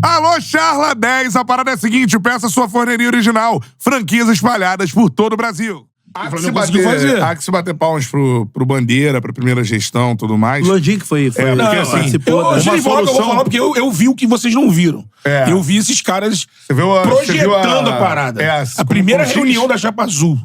Alô, Charla 10, a parada é a seguinte, peça sua forneria original, franquias espalhadas por todo o Brasil. Há que se bater palmas pro Bandeira, pra primeira gestão e tudo mais. O Landim que foi porque assim, eu vou falar porque eu vi o que vocês não viram. Eu vi esses caras projetando a parada. A primeira reunião da Chapa Azul.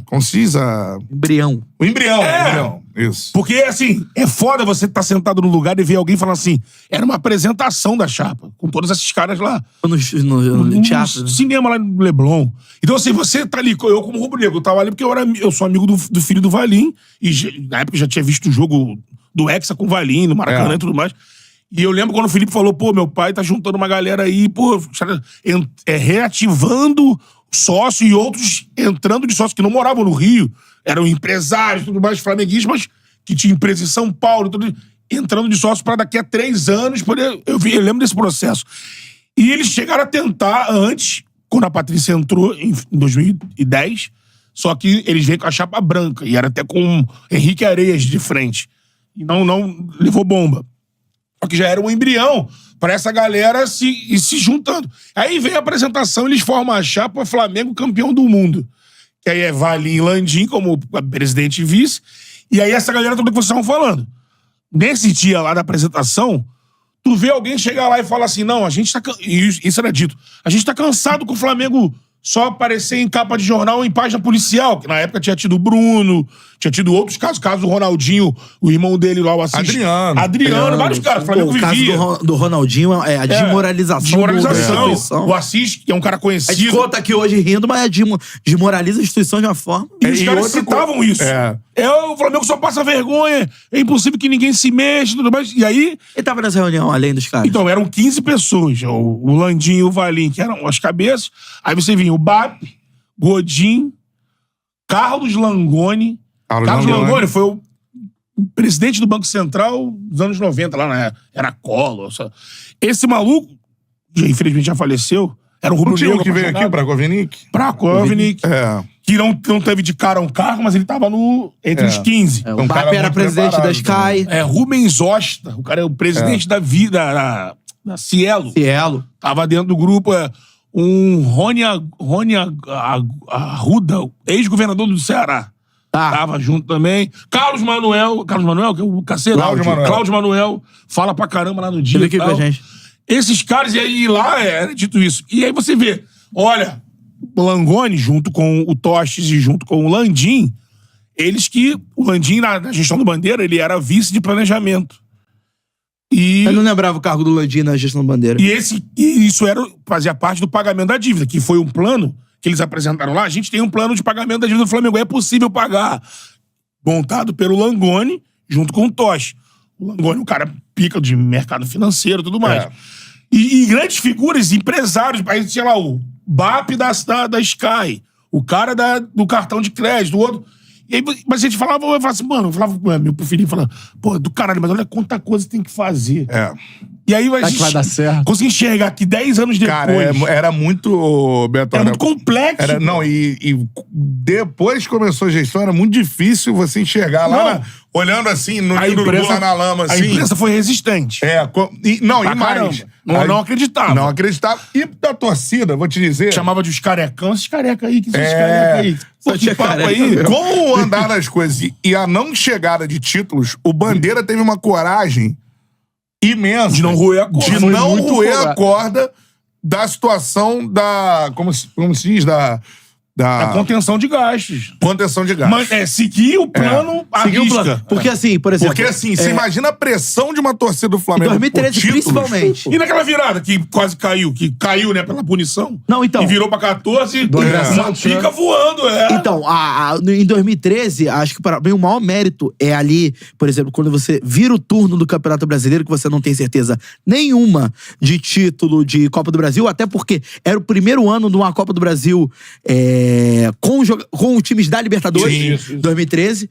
Concisa... Embrião. O embrião. Isso. Porque, assim, é foda você estar sentado no lugar e ver alguém falando assim, era uma apresentação da Chapa, com todos esses caras lá. No teatro. No cinema lá no Leblon. Então, assim, você tá ali, eu como rubro-negro, eu tava ali porque eu sou amigo do filho do Valim, e na época eu já tinha visto o jogo do Hexa com o Valim, no Maracanã e tudo mais. E eu lembro quando o Felipe falou, pô, meu pai tá juntando uma galera aí, pô, reativando sócio e outros entrando de sócio que não moravam no Rio, eram empresários, tudo mais, flamenguistas, mas que tinha empresa em São Paulo, tudo, entrando de sócio para daqui a 3 anos poder... Eu lembro desse processo. E eles chegaram a tentar antes, quando a Patrícia entrou em 2010, só que eles veio com a chapa branca, e era até com Henrique Areias de frente. E não levou bomba. Só que já era um embrião para essa galera se juntando. Aí vem a apresentação, eles formam a chapa Flamengo campeão do mundo. Que aí é Valim e Landim como presidente e vice. E aí essa galera toda que vocês estavam falando. Nesse dia lá da apresentação, tu vê alguém chegar lá e falar assim, não, a gente tá... Isso era dito. A gente tá cansado com o Flamengo só aparecer em capa de jornal ou em página policial, que na época tinha tido o Bruno, tinha tido outros casos, caso do Ronaldinho, o irmão dele lá, o Assis. Adriano, vários caras, o Flamengo vivia. O caso do Ronaldinho é a desmoralização. O Assis, que é um cara conhecido. A gente conta aqui hoje rindo, mas desmoraliza a instituição de uma forma. E os caras citavam isso. O Flamengo só passa vergonha, é impossível que ninguém se mexa e tudo mais. E aí... Ele tava nessa reunião, além dos caras. Então, eram 15 pessoas. O Landim e o Valim, que eram as cabeças. Aí você vinha o BAP, Godin, Carlos Langoni. Carlos Langoni foi o presidente do Banco Central dos anos 90, lá na era Collor. Esse maluco, infelizmente já faleceu, era um rubro-negro que veio aqui, Prakovnik? Prakovnik. Que não teve de cara um cargo, mas ele tava entre os 15. O BAP era presidente da Sky. Rubens Osta, o cara é o presidente da Cielo. Cielo. Tava dentro do grupo, um Rony Arruda, ex-governador do Ceará. Tava junto também. Carlos Manuel, que é o cacete. Cláudio Manuel, fala pra caramba lá no dia. Ele aqui com a gente. Esses caras, e aí lá era dito isso. E aí você vê, olha, o Langoni, junto com o Tostes e junto com o Landim, o Landim, na gestão do Bandeira, ele era vice de planejamento. Eu não lembrava o cargo do Landim na gestão do Bandeira. E isso fazia parte do pagamento da dívida, que foi um plano que eles apresentaram lá. A gente tem um plano de pagamento da dívida do Flamengo. É possível pagar. Montado pelo Langoni, junto com o Tosh. O Langoni, um cara pica de mercado financeiro e tudo mais. E grandes figuras, empresários. Aí tinha lá o BAP da Sky, o cara do cartão de crédito, o outro. E aí, mas a gente falava, eu falava assim, mano, eu falava pro Felipe, falava, pô, do caralho, mas olha quanta coisa tem que fazer. E aí a gente vai dar certo. Consegui enxergar que 10 anos depois... Cara, era muito... Beto, era muito complexo. E depois que começou a gestão, era muito difícil você enxergar lá, olhando assim, no Urubu, lá na lama, assim. A imprensa foi resistente. E mais. Não acreditava. Não acreditava. E da torcida, vou te dizer... Chamava de os carecão, esses careca aí, esses careca aí. Só tinha careca aí. Com o andar das coisas e a não chegada de títulos, o Bandeira teve uma coragem imensa. De não roer a corda. De não roer a corda da situação da... Como se diz? Da contenção de gastos. Contenção de gastos. Mas seguir o plano à risca. Porque assim, por exemplo... Porque assim, você imagina a pressão de uma torcida do Flamengo. Em 2013, principalmente. E naquela virada que quase caiu, né, pela punição. Não, então... E virou pra 14, fica voando, Então, em 2013, acho que para mim o maior mérito é ali, por exemplo, quando você vira o turno do Campeonato Brasileiro, que você não tem certeza nenhuma de título de Copa do Brasil, até porque era o primeiro ano de uma Copa do Brasil com times da Libertadores, 2013.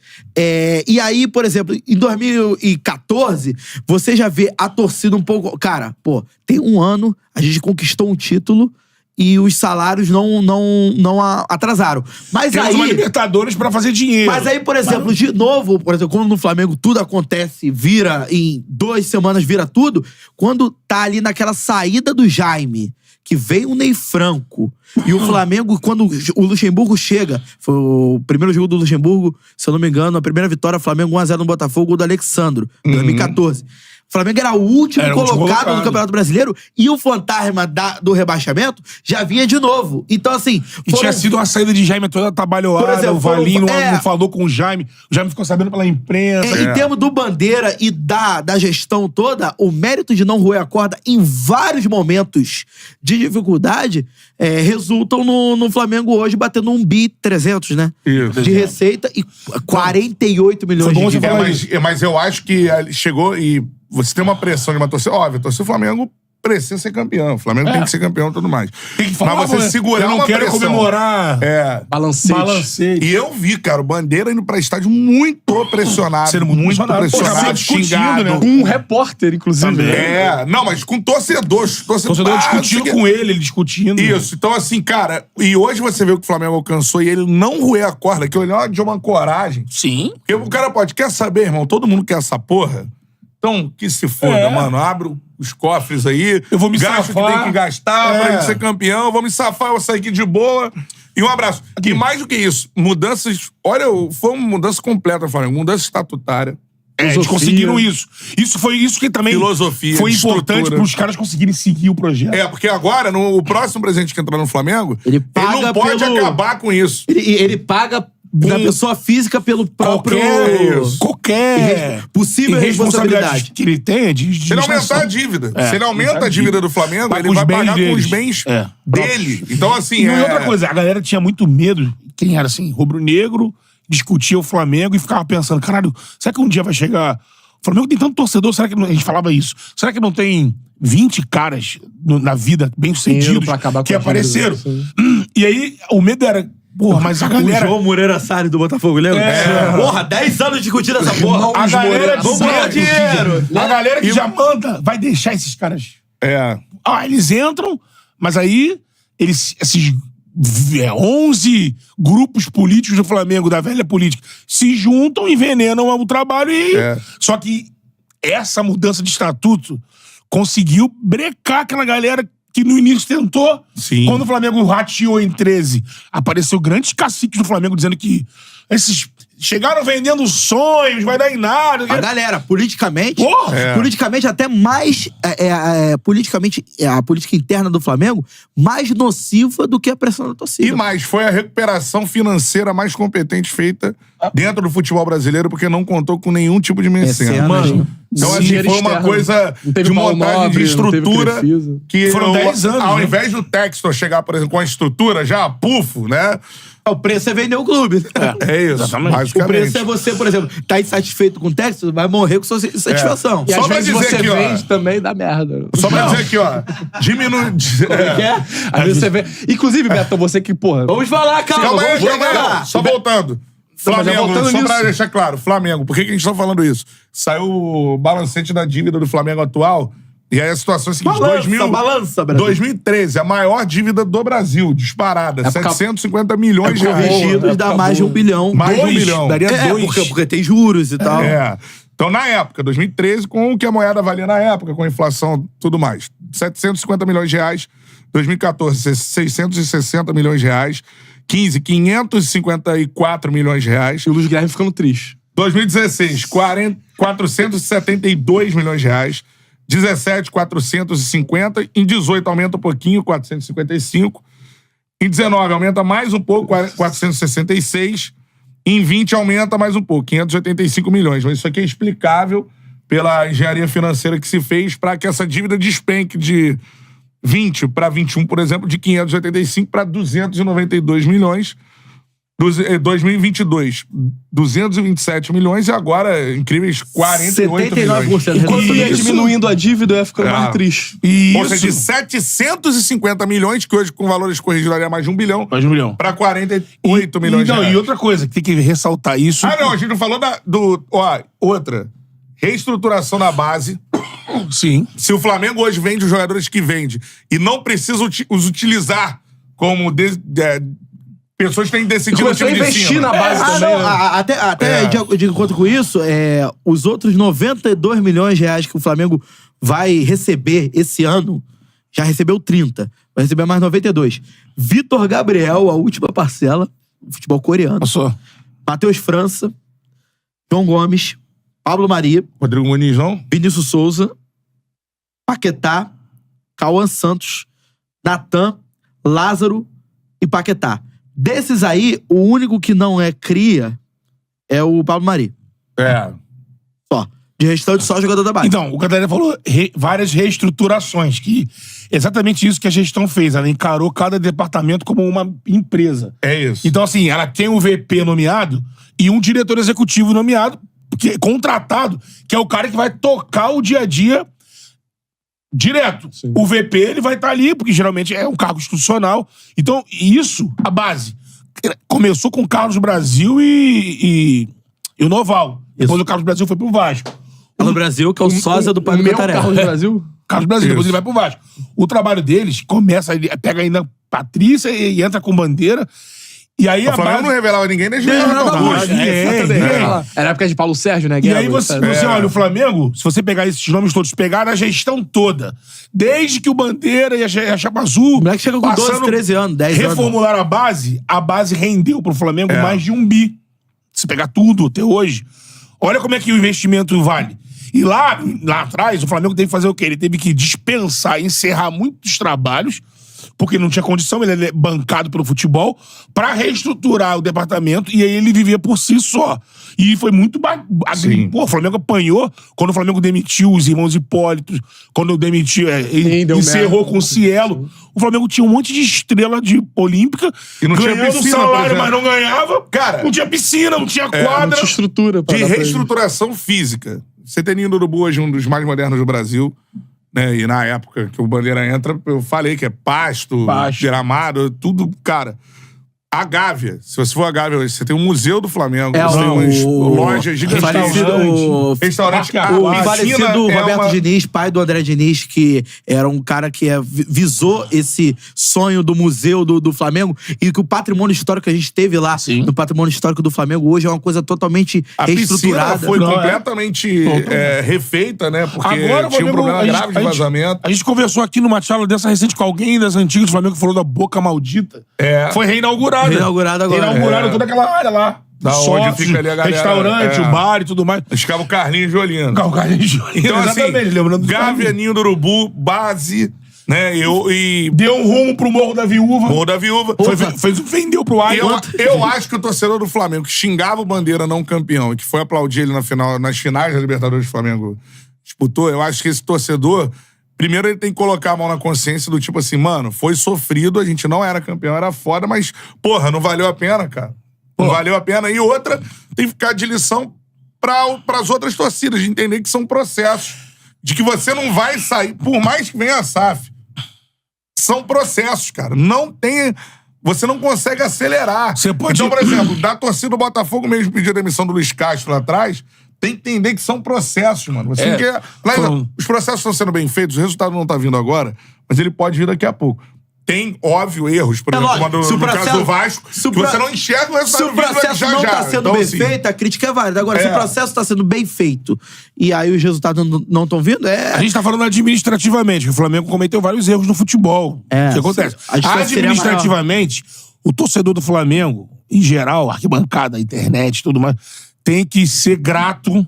E aí, por exemplo, em 2014, você já vê a torcida um pouco... Cara, pô, tem um ano, a gente conquistou um título e os salários não atrasaram. Mas Temos aí... uma Libertadores pra fazer dinheiro. Mas aí, por exemplo, de novo, quando no Flamengo tudo acontece, vira em 2 semanas, vira tudo, quando tá ali naquela saída do Jaime, que vem o Ney Franco, e o Flamengo, quando o Luxemburgo chega, foi o primeiro jogo do Luxemburgo, se eu não me engano, a primeira vitória, Flamengo 1-0 no Botafogo, gol do Alexandro, 2014. O Flamengo era o último colocado no Campeonato Brasileiro e o fantasma do rebaixamento já vinha de novo. Então, assim... E tinha sido uma saída de Jaime toda trabalhada, o Valinho não falou com o Jaime ficou sabendo pela imprensa. Em termos do Bandeira e da gestão toda, o mérito de não roer a corda em vários momentos de dificuldade resultam no Flamengo hoje batendo 1.3 bi, né? Isso. De receita e 48 milhões de dívida. Mas eu acho que chegou e você tem uma pressão de uma torcida. Óbvio, a torcida do Flamengo precisa ser campeão. O Flamengo tem que ser campeão e tudo mais. Tem que falar, mas você segurar uma pressão. Eu não quero comemorar. Balancete. E eu vi, cara, o Bandeira indo pra estádio muito pressionado. Sendo muito pressionado, xingado. Né? Com um repórter, inclusive. Não, mas com torcedor. Torcedor discutindo com ele discutindo. Isso. Então, assim, cara, e hoje você vê o que o Flamengo alcançou e ele não roer a corda, que ele de uma coragem. Sim. Porque o cara quer saber, irmão, todo mundo quer essa porra. Então, que se foda, mano. Abro os cofres aí. Eu vou me gasto safar. que tem que gastar pra gente ser campeão. Eu vou me safar, eu vou sair aqui de boa. E um abraço. E mais do que isso, mudanças... Olha, foi uma mudança completa, Flamengo. Mudança estatutária. Eles conseguiram isso. Isso foi isso que também filosofia, foi importante para os caras conseguirem seguir o projeto. Porque agora, o próximo presidente que entrar no Flamengo, ele não pode acabar com isso. Ele paga da pessoa física pelo próprio... Qualquer possível responsabilidade que ele tem se ele aumentar a dívida. Se ele aumenta a dívida do Flamengo, ele vai pagar com os bens dele. Então, assim... E outra coisa, a galera tinha muito medo, quem era assim, rubro-negro, discutia o Flamengo e ficava pensando, caralho, será que um dia vai chegar... O Flamengo tem tanto torcedor, será que a gente falava isso? Será que não tem 20 caras na vida bem-sucedidos que apareceram? E aí, o medo era... Porra, mas a galera... O João Moreira Salles do Botafogo, lembra? Porra, 10 anos discutindo essa porra. A galera vamos ganhar dinheiro. A galera que já manda vai deixar esses caras... eles entram, mas aí esses 11 grupos políticos do Flamengo, da velha política, se juntam, envenenam o trabalho e... Só que essa mudança de estatuto conseguiu brecar aquela galera que no início tentou. Sim. Quando o Flamengo rateou em 13, apareceu grandes caciques do Flamengo dizendo que esses chegaram vendendo sonhos, vai dar em nada. A galera, politicamente até mais... politicamente, a política interna do Flamengo mais nociva do que a pressão da torcida. E mais, foi a recuperação financeira mais competente feita dentro do futebol brasileiro, porque não contou com nenhum tipo de mecena. Mano, então, assim, foi uma coisa de montagem de estrutura que foram 10 anos. Ao invés do Textor chegar, por exemplo, com a estrutura já, pufo, né? O preço é vender o clube. É isso, basicamente. O preço é você, por exemplo, tá insatisfeito com o Textor, vai morrer com sua satisfação. E só às pra vezes dizer você aqui, vende também dá merda. Só pra dizer aqui, ó. Diminui... Às vezes você vê... Inclusive, Beto, você que, porra... Vamos falar, calma. Calma aí. Só voltando. Flamengo, só pra deixar claro, Flamengo, por que a gente tá falando isso? Saiu o balancete da dívida do Flamengo atual, e aí a situação é a seguinte, balança, 2013, a maior dívida do Brasil, disparada, 750 milhões de reais. Corrigidos dá mais de 1 bilhão. Mais de 1 bilhão. Daria 2. Porque tem juros e tal. Então, na época, 2013, com o que a moeda valia na época, com a inflação e tudo mais, 750 milhões de reais, 2014, 660 milhões de reais, 15, 554 milhões de reais. E o Luiz Guilherme ficando triste. 2016, 472 milhões de reais. 17, 450. Em 18, aumenta um pouquinho, 455. Em 19, aumenta mais um pouco, 466. Em 20, aumenta mais um pouco, 585 milhões. Mas isso aqui é explicável pela engenharia financeira que se fez para que essa dívida despenque de 20 para 21, por exemplo, de 585 para 292 milhões. 2022, 227 milhões e agora, incríveis 48 milhões. Enquanto ia diminuindo a dívida, eu ia ficando mais triste. Ou seja, de 750 milhões, que hoje com valores corrigidos daria mais de 1 bilhão, para 48 milhões de reais. E outra coisa, que tem que ressaltar isso... não, a gente não falou outra. Reestruturação da base. Sim. Se o Flamengo hoje vende os jogadores que vende e não precisa os utilizar como pessoas que têm decidido o Começou a time de investir cima. na base também. Não, né? até de encontro com isso, os outros 92 milhões de reais que o Flamengo vai receber esse ano, já recebeu 30. Vai receber mais 92. Vitor Gabriel, a última parcela, futebol coreano. Passou. Matheus França, João Gomes, Pablo Maria, Rodrigo Muniz, não? Vinícius Souza, Paquetá, Cauã Santos, Natan, Lázaro e Paquetá. Desses aí, o único que não é cria é o Pablo Mari. Só. De restante, só jogador da base. Então, o Catarina falou várias reestruturações, que exatamente isso que a gestão fez. Ela encarou cada departamento como uma empresa. É isso. Então, assim, ela tem um VP nomeado e um diretor executivo nomeado, contratado, que é o cara que vai tocar o dia a dia direto. Sim. O VP, ele vai estar ali, porque geralmente é um cargo institucional. Então, isso, a base. Começou com o Carlos Brasil e o Noval. Depois o Carlos Brasil foi pro Vasco. Carlos Brasil, que é o sósia do Padre Cantaré. Carlos Brasil? Carlos Brasil, depois ele vai pro Vasco. O trabalho deles começa, ele pega ainda Patrícia e entra com Bandeira. E aí o Flamengo não revelava ninguém desde o Era época de Paulo Sérgio, né? E aí você olha, o Flamengo, se você pegar esses nomes todos, pegar a gestão toda, desde que o Bandeira e a Chapa Azul... O moleque chega com 12, 13 anos, 10 anos. Reformularam a base rendeu pro Flamengo mais de 1 bi. Se pegar tudo até hoje, olha como é que o investimento vale. E lá atrás, o Flamengo teve que fazer o quê? Ele teve que dispensar, encerrar muitos trabalhos, porque não tinha condição, ele é bancado pelo futebol, pra reestruturar o departamento, e aí ele vivia por si só. E foi muito... Pô, o Flamengo apanhou quando o Flamengo demitiu os irmãos Hipólitos, quando demitiu... encerrou com o Cielo. O Flamengo tinha um monte de estrela de olímpica, e não tinha piscina, salário, mas não ganhava. Cara, não tinha piscina, não tinha quadra. Não tinha estrutura. De reestruturação física. Você tem Ninho do Urubu hoje, um dos mais modernos do Brasil, né? E na época que o Bandeira entra, eu falei que é pasto. Gramado, tudo, cara. A Gávea, se você for a Gávea hoje, você tem um museu do Flamengo, você tem umas lojas gigantes. Restaurante. O falecido Roberto Diniz, pai do André Diniz, que era um cara que visou esse sonho do museu do Flamengo, e que o patrimônio histórico que a gente teve lá, no patrimônio histórico do Flamengo, hoje é uma coisa totalmente reestruturada. A piscina foi completamente refeita, né? Porque agora, tinha um problema grave de vazamento. A gente conversou aqui numa charla dessa recente com alguém das antigas do Flamengo que falou da Boca Maldita. Foi reinaugurado. Reinaugurado agora. Reinauguraram toda aquela área lá. Da onde fica ali a galera. Restaurante, o bar e tudo mais. Ficava o Carlinhos Jolino. O Carlinhos Jolino. Então, exatamente, assim, lembrando Gávea, Ninho do Urubu, base, né? Deu um rumo pro Morro da Viúva. Morro da Viúva. Vendeu pro ar. Eu acho que o torcedor do Flamengo que xingava o Bandeira não campeão e que foi aplaudir ele nas finais da Libertadores do Flamengo disputou, eu acho que esse torcedor... Primeiro, ele tem que colocar a mão na consciência do tipo assim, mano, foi sofrido, a gente não era campeão, era foda, mas, porra, não valeu a pena, cara. Não valeu a pena. E outra, tem que ficar de lição pras outras torcidas, de entender que são processos. De que você não vai sair, por mais que venha a SAF. São processos, cara. Não tem... Você não consegue acelerar. Então, por exemplo, da torcida do Botafogo mesmo pediu a demissão do Luiz Castro lá atrás... Tem que entender que são processos, mano. Você os processos estão sendo bem feitos, o resultado não tá vindo agora, mas ele pode vir daqui a pouco. Tem, óbvio, erros, por exemplo, no caso do Vasco, que você não enxerga o resultado. Se o processo não tá sendo então, bem assim, feito, a crítica é válida. Agora, se o processo tá sendo bem feito e aí os resultados não estão vindo, A gente tá falando administrativamente, que o Flamengo cometeu vários erros no futebol. O que acontece? Administrativamente, o torcedor do Flamengo, em geral, arquibancada, internet e tudo mais... tem que ser grato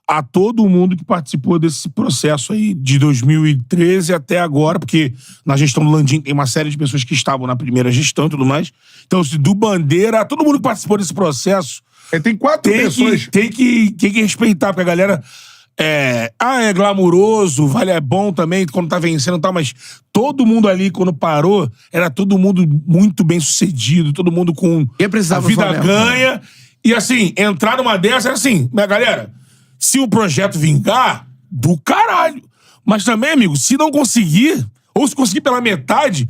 a todo mundo que participou desse processo aí de 2013 até agora, porque na gestão do Landim tem uma série de pessoas que estavam na primeira gestão e tudo mais. Então, do Bandeira, todo mundo que participou desse processo... tem 4 pessoas. Tem que respeitar, porque a galera... é glamuroso, é bom também quando tá vencendo e tal, mas todo mundo ali, quando parou, era todo mundo muito bem sucedido, todo mundo com a vida ganha... E assim, entrar numa dessa era assim, minha galera, se o projeto vingar, do caralho. Mas também, amigo, se não conseguir, ou se conseguir pela metade,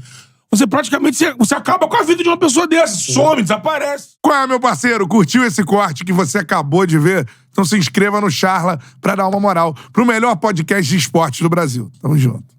você praticamente você acaba com a vida de uma pessoa dessa. Some, desaparece. Qual é, meu parceiro? Curtiu esse corte que você acabou de ver? Então se inscreva no Charla pra dar uma moral pro melhor podcast de esportes do Brasil. Tamo junto.